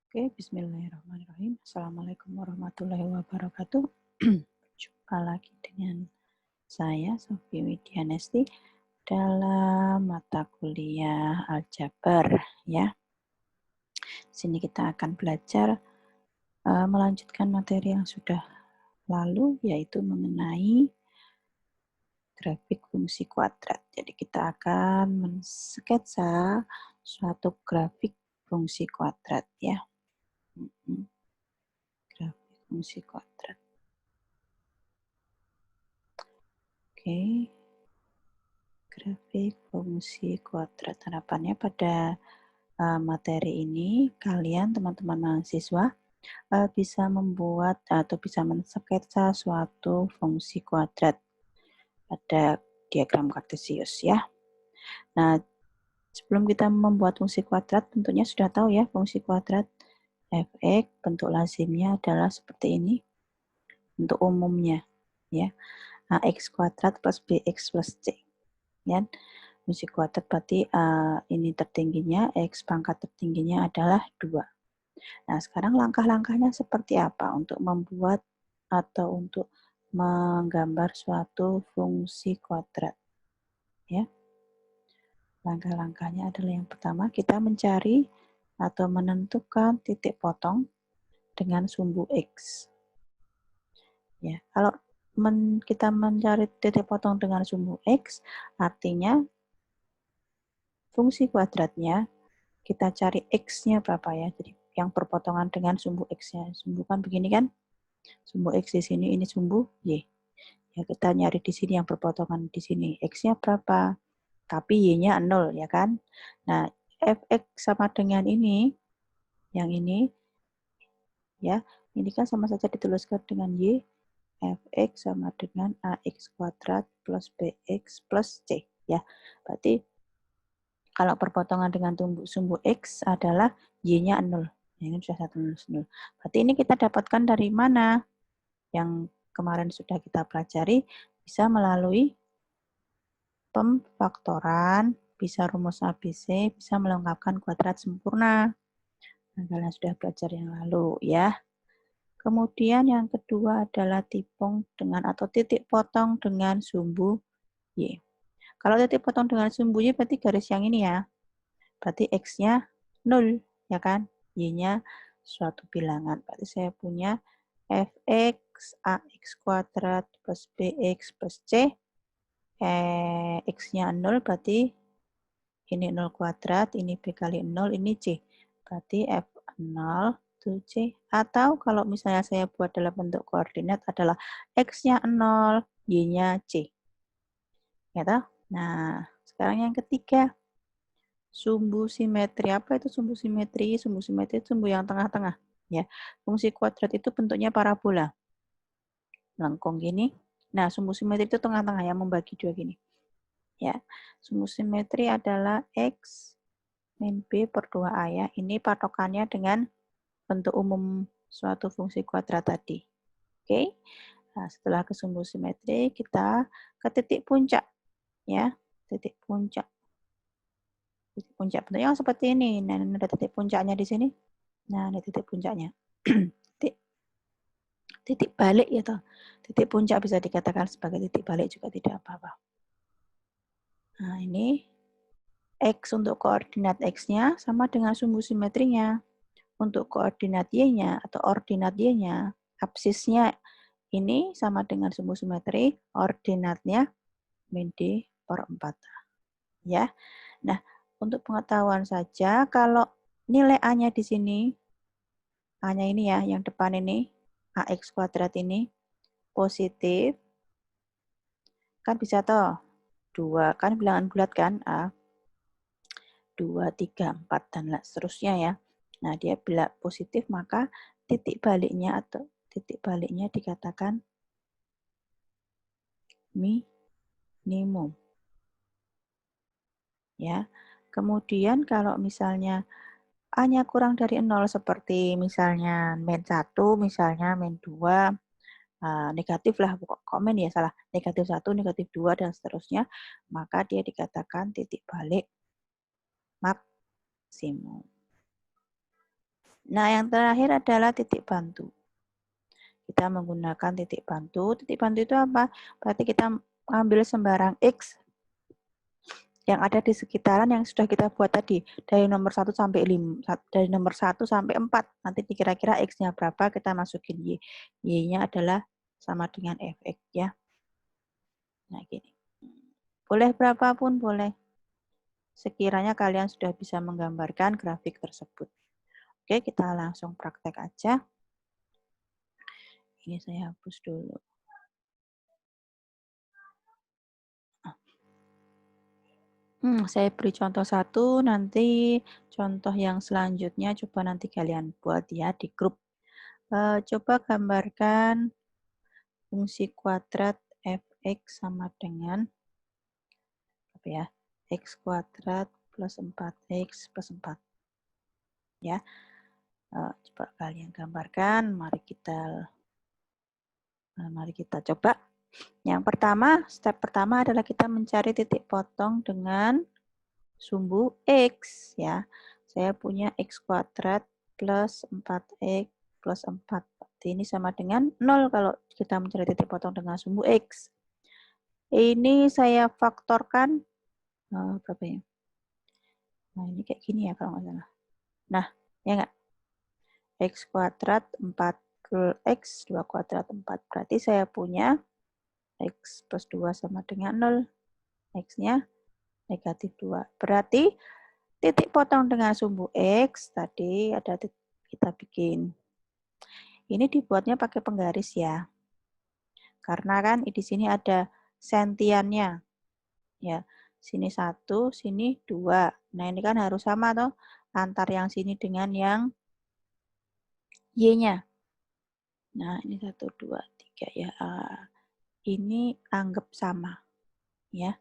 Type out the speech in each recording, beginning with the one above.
Oke, bismillahirrahmanirrahim. Assalamualaikum warahmatullahi wabarakatuh. Jumpa lagi dengan saya, Sofi Widianesti, dalam mata kuliah Aljabar. Ya, sini kita akan belajar melanjutkan materi yang sudah lalu, yaitu mengenai grafik fungsi kuadrat. Jadi kita akan mensketsa suatu grafik fungsi kuadrat, ya. Grafik fungsi kuadrat. Oke, grafik fungsi kuadrat. Harapannya pada materi ini kalian teman-teman mahasiswa bisa membuat atau bisa mensketsa suatu fungsi kuadrat pada diagram kartesius, ya. Nah, sebelum kita membuat fungsi kuadrat, tentunya sudah tahu ya fungsi kuadrat f(x) bentuk lazimnya adalah seperti ini. Bentuk umumnya, ya, ax kuadrat plus bx plus c. Ya, fungsi kuadrat berarti ini tertingginya, x pangkat tertingginya adalah 2. Nah, sekarang langkah-langkahnya seperti apa untuk membuat atau untuk menggambar suatu fungsi kuadrat. Ya, langkah-langkahnya adalah yang pertama kita mencari atau menentukan titik potong dengan sumbu x. Ya, kalau kita mencari titik potong dengan sumbu x, artinya fungsi kuadratnya kita cari x-nya berapa ya. Jadi yang berpotongan dengan sumbu x-nya. Sumbu kan begini kan? Sumbu x di sini, ini sumbu y. Ya, kita nyari di sini yang berpotongan di sini. X-nya berapa? Tapi y-nya 0, ya kan? Nah, fx sama dengan ini, yang ini, ya, ini kan sama saja dituliskan dengan y. Fx sama dengan ax kuadrat plus bx plus c. Ya, berarti kalau perpotongan dengan sumbu x adalah y-nya 0. Ini sudah 1 0. Berarti ini kita dapatkan dari mana? Yang kemarin sudah kita pelajari, bisa melalui pemfaktoran, bisa rumus ABC, bisa melengkapkan kuadrat sempurna. Nah, kalian sudah belajar yang lalu, ya. Kemudian yang kedua adalah tipung dengan atau titik potong dengan sumbu y. Kalau titik potong dengan sumbu y berarti garis yang ini ya. Berarti x-nya 0, ya kan? Y-nya suatu bilangan. Berarti saya punya fx ax kuadrat plus bx plus c. X-nya 0 berarti ini 0 kuadrat, ini b kali 0, ini c. Berarti f0 itu c. Atau kalau misalnya saya buat dalam bentuk koordinat adalah x-nya 0, y-nya c. Ya toh? Nah, sekarang yang ketiga. Sumbu simetri. Apa itu sumbu simetri? Sumbu simetri itu sumbu yang tengah-tengah. Ya, fungsi kuadrat itu bentuknya parabola. Lengkung gini. Nah, sumbu simetri itu tengah-tengah yang membagi dua gini. Ya, sumbu simetri adalah x min b per 2a ya. Ini patokannya dengan bentuk umum suatu fungsi kuadrat tadi. Oke. Nah, setelah ke sumbu simetri, kita ke titik puncak. Ya, titik puncak. Titik puncak bentuknya seperti ini. Nah, ada titik puncaknya di sini. Nah, ini titik puncaknya. titik balik ya toh. Titik puncak bisa dikatakan sebagai titik balik juga tidak apa-apa. Nah, ini x untuk koordinat x-nya sama dengan sumbu simetrinya. Untuk koordinat y-nya atau ordinat y-nya, absisnya ini sama dengan sumbu simetri, ordinatnya min d per 4. Ya. Nah, untuk pengetahuan saja, kalau nilai A-nya di sini, A-nya ini ya, yang depan ini, ax kuadrat ini, positif, kan bisa toh, 2, kan bilangan bulat kan, A, 2, 3, 4, dan seterusnya ya. Nah, dia bila positif, maka titik baliknya atau titik baliknya dikatakan minimum. Ya. Kemudian kalau misalnya A-nya kurang dari 0 seperti misalnya min 1, misalnya min 2, negatif lah, komen ya salah, negatif 1, negatif 2, dan seterusnya, maka dia dikatakan titik balik maksimum. Nah, yang terakhir adalah titik bantu. Kita menggunakan titik bantu. Titik bantu itu apa? Berarti kita ambil sembarang X yang ada di sekitaran yang sudah kita buat tadi. Dari nomor 1 sampai 5, dari nomor 1 sampai 4. Nanti kira-kira X-nya berapa, kita masukin Y. Y-nya adalah sama dengan Fx ya. Nah, gini. Boleh berapapun, boleh. Sekiranya kalian sudah bisa menggambarkan grafik tersebut. Oke, kita langsung praktek aja. Ini saya hapus dulu. Saya beri contoh satu, nanti contoh yang selanjutnya coba nanti kalian buat ya di grup. Coba gambarkan fungsi kuadrat fx sama dengan apa ya? X kuadrat plus 4x plus 4. Ya. Coba kalian gambarkan, mari kita coba. Yang pertama, step pertama adalah kita mencari titik potong dengan sumbu X ya. Saya punya X kuadrat plus 4X plus 4. Berarti ini sama dengan 0 kalau kita mencari titik potong dengan sumbu X. Ini saya faktorkan berapa ya? Nah, ini kayak gini ya kalau nggak salah. Nah, ya nggak? X kuadrat 4X 2 kuadrat 4. Berarti saya punya X plus 2 sama dengan 0. X-nya negatif 2. Berarti titik potong dengan sumbu X tadi ada kita bikin. Ini dibuatnya pakai penggaris ya. Karena kan di sini ada sentiannya. Ya, sini 1, sini 2. Nah, ini kan harus sama toh antar yang sini dengan yang Y-nya. Nah, ini 1 2 3 ya. Ini anggap sama ya.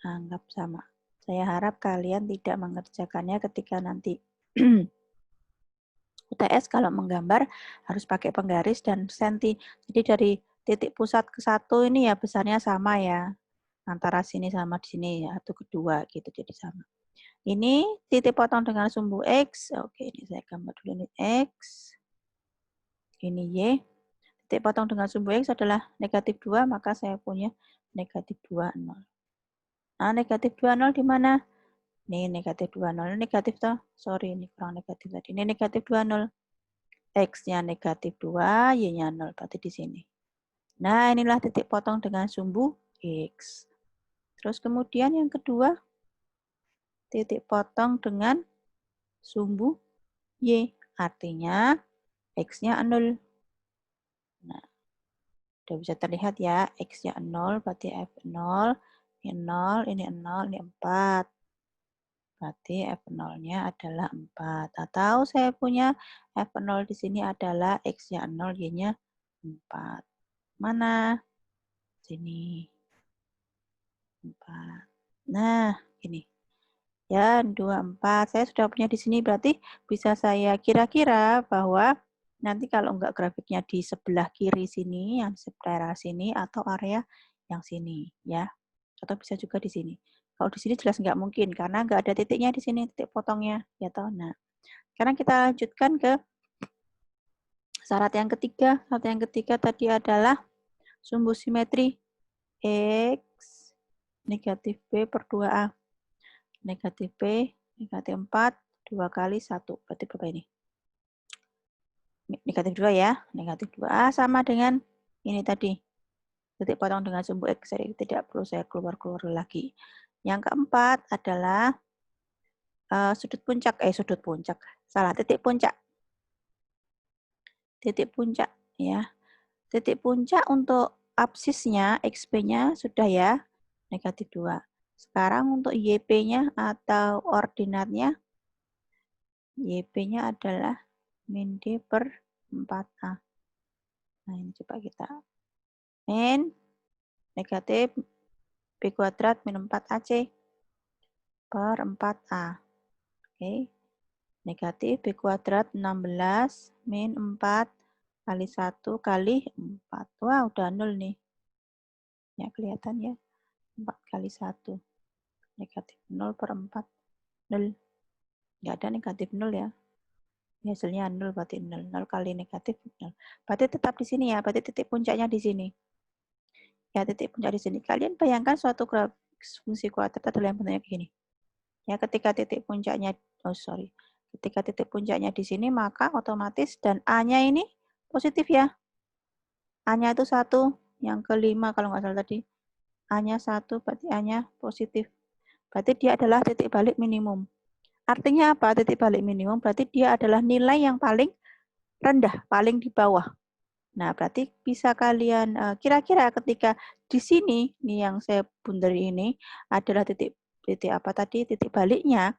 Anggap sama. Saya harap kalian tidak mengerjakannya ketika nanti UTS kalau menggambar harus pakai penggaris dan senti. Jadi dari titik pusat ke 1 ini ya besarnya sama ya. Antara sini sama di sini ya, atau kedua gitu jadi sama. Ini titik potong dengan sumbu X. Oke, ini saya gambar dulu ini X. Ini Y. Titik potong dengan sumbu X adalah negatif 2, maka saya punya negatif 2, 0. Nah, negatif 2, 0 di mana? Ini negatif 2, 0. Ini negatif toh? Sorry, ini kurang negatif tadi. Ini negatif 2, 0. X-nya negatif 2, Y-nya 0. Berarti di sini. Nah, inilah titik potong dengan sumbu X. Terus kemudian yang kedua, titik potong dengan sumbu Y. Artinya X-nya 0. Nah, sudah bisa terlihat ya. X-nya 0, berarti F0. Ini 0, ini 0, ini 4. Berarti F0-nya adalah 4. Atau saya punya F0 di sini adalah X-nya 0, Y-nya 4. Mana? Sini. 4. Nah, ini. Ya, 2, 4. Saya sudah punya di sini, berarti bisa saya kira-kira bahwa nanti kalau enggak grafiknya di sebelah kiri sini, yang sebelah sini, atau area yang sini. Ya. Atau bisa juga di sini. Kalau di sini jelas nggak mungkin, karena nggak ada titiknya di sini, titik potongnya. Ya toh? Nah, sekarang kita lanjutkan ke syarat yang ketiga. Syarat yang ketiga tadi adalah sumbu simetri X negatif B per 2A. Negatif B, negatif 4, 2 kali 1. Berarti berapa ini? Negatif 2 ya. Negatif 2A sama dengan ini tadi. Titik potong dengan sumbu X. Jadi tidak perlu saya keluar-keluar lagi. Yang keempat adalah sudut puncak. Salah, titik puncak. Titik puncak ya. Titik puncak untuk absisnya, XP-nya sudah ya, negatif 2. Sekarang untuk YP-nya atau ordinatnya, YP-nya adalah min D per 4A. Nah, ini coba kita. Min negatif B kuadrat min 4AC per 4A. Oke. Negatif B kuadrat 16 min 4 kali 1 kali 4. Wah, udah 0 nih. Ya, kelihatan ya. 4 kali 1. Negatif 0 per 4. 0. Nggak ada negatif 0 ya. Hasilnya 0 berarti 0. 0 kali negatif 0. Berarti tetap di sini ya. Berarti titik puncaknya di sini. Ya, titik puncak di sini. Kalian bayangkan suatu grafik fungsi kuadrat adalah yang bentuknya begini. Ya, ketika titik puncaknya, ketika titik puncaknya di sini, maka otomatis dan A-nya ini positif ya. A-nya itu 1, yang kelima kalau nggak salah tadi. A-nya 1, berarti A-nya positif. Berarti dia adalah titik balik minimum. Artinya apa titik balik minimum? Berarti dia adalah nilai yang paling rendah, paling di bawah. Nah, berarti bisa kalian kira-kira ketika di sini nih yang saya bundari ini adalah titik apa tadi? Titik baliknya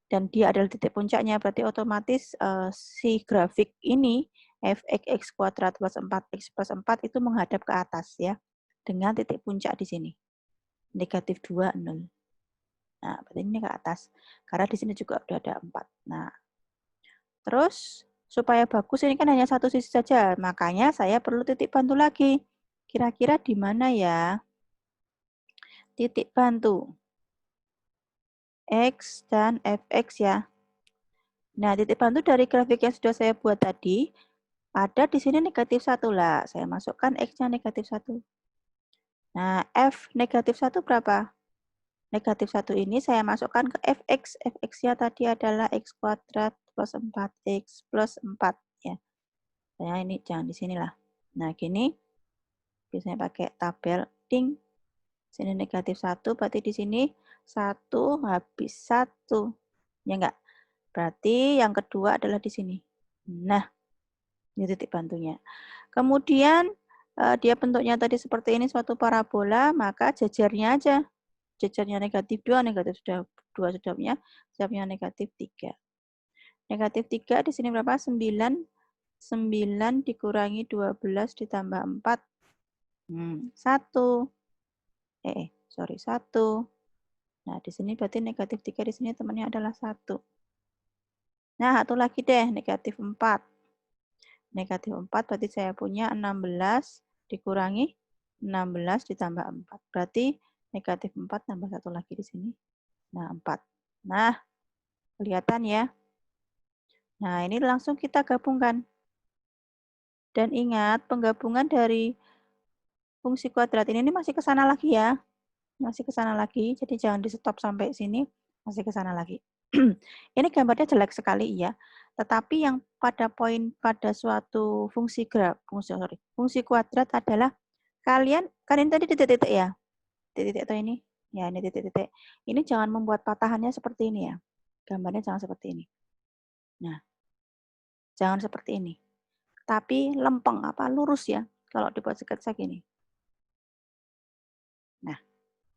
dan dia adalah titik puncaknya, berarti otomatis si grafik ini f(x) kuadrat plus 4x plus 4 itu menghadap ke atas ya. Dengan titik puncak di sini. Negatif 2, 0. Nah, berarti ini ke atas. Karena di sini juga udah ada 4. Nah, terus supaya bagus ini kan hanya satu sisi saja. Makanya saya perlu titik bantu lagi. Kira-kira di mana ya? Titik bantu. X dan fx ya. Nah, titik bantu dari grafik yang sudah saya buat tadi, ada di sini negatif 1 lah. Saya masukkan X-nya negatif 1. Nah, F negatif 1 berapa? Negatif 1 ini saya masukkan ke fx. Fx-nya tadi adalah x kuadrat plus 4x plus 4. Ya. Saya ini jangan di sini lah. Nah, gini. Biasanya pakai tabel. Ding. Sini negatif 1, berarti di sini 1 habis 1. Ya enggak? Berarti yang kedua adalah di sini. Nah, ini titik bantunya. Kemudian, dia bentuknya tadi seperti ini, suatu parabola, maka jajarnya aja. Jajarnya negatif 2, negatif 2 sudah punya, siapnya negatif 3. Negatif 3 di sini berapa? 9. 9 dikurangi 12 ditambah 4. 1. 1. Nah, di sini berarti negatif 3 di sini temannya adalah 1. Nah, satu lagi deh, negatif 4. Negatif 4 berarti saya punya 16 dikurangi 16 ditambah 4. Berarti negatif 4 tambah 1 lagi di sini. Nah, 4. Nah, kelihatan ya. Nah, ini langsung kita gabungkan. Dan ingat, penggabungan dari fungsi kuadrat ini masih ke sana lagi ya. Masih ke sana lagi, jadi jangan di stop sampai sini, masih ke sana lagi. Ini gambarnya jelek sekali ya. Tetapi yang pada suatu fungsi fungsi kuadrat adalah kalian, kan ini tadi titik-titik ya. Titik-titik atau ini? Ya, ini titik-titik. Ini jangan membuat patahannya seperti ini ya. Gambarnya jangan seperti ini. Nah, jangan seperti ini. Tapi lempeng, lurus ya. Kalau dibuat sketsa gini. Nah,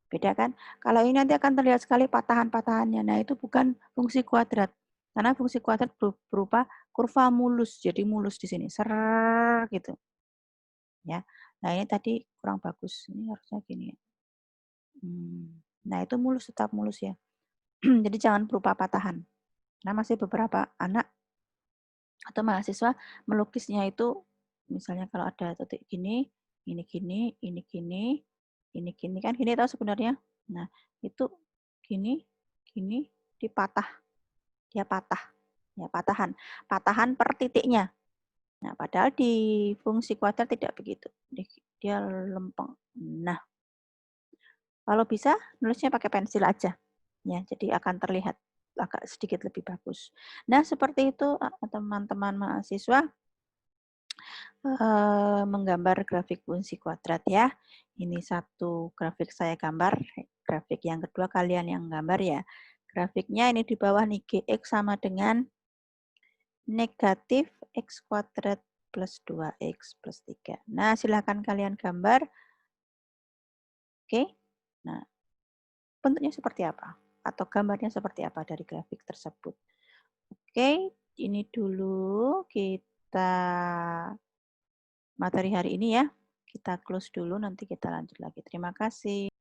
beda kan? Kalau ini nanti akan terlihat sekali patahan-patahannya. Nah, itu bukan fungsi kuadrat. Karena fungsi kuadrat berupa kurva mulus. Jadi mulus di sini. Ser gitu. Ya. Nah, ini tadi kurang bagus. Ini harusnya gini ya. Nah, itu mulus, tetap mulus ya. Jadi jangan berupa patahan. Nah, masih beberapa anak atau mahasiswa melukisnya itu misalnya kalau ada titik gini, ini gini, ini gini, ini gini kan gini tahu sebenarnya. Nah, itu gini, gini dipatah. Dia patah. Ya, patahan. Patahan per titiknya. Nah, padahal di fungsi kuadrat tidak begitu. Dia lempeng. Nah, kalau bisa nulisnya pakai pensil aja. Ya, jadi akan terlihat agak sedikit lebih bagus. Nah, seperti itu teman-teman mahasiswa menggambar grafik fungsi kuadrat ya. Ini satu grafik saya gambar, grafik yang kedua kalian yang gambar ya. Grafiknya ini di bawah nih, Gx sama dengan negatif X kuadrat plus 2X plus 3. Nah, silahkan kalian gambar. Oke. Nah, bentuknya seperti apa? Atau gambarnya seperti apa dari grafik tersebut? Oke, ini dulu kita materi hari ini ya. Kita close dulu, nanti kita lanjut lagi. Terima kasih.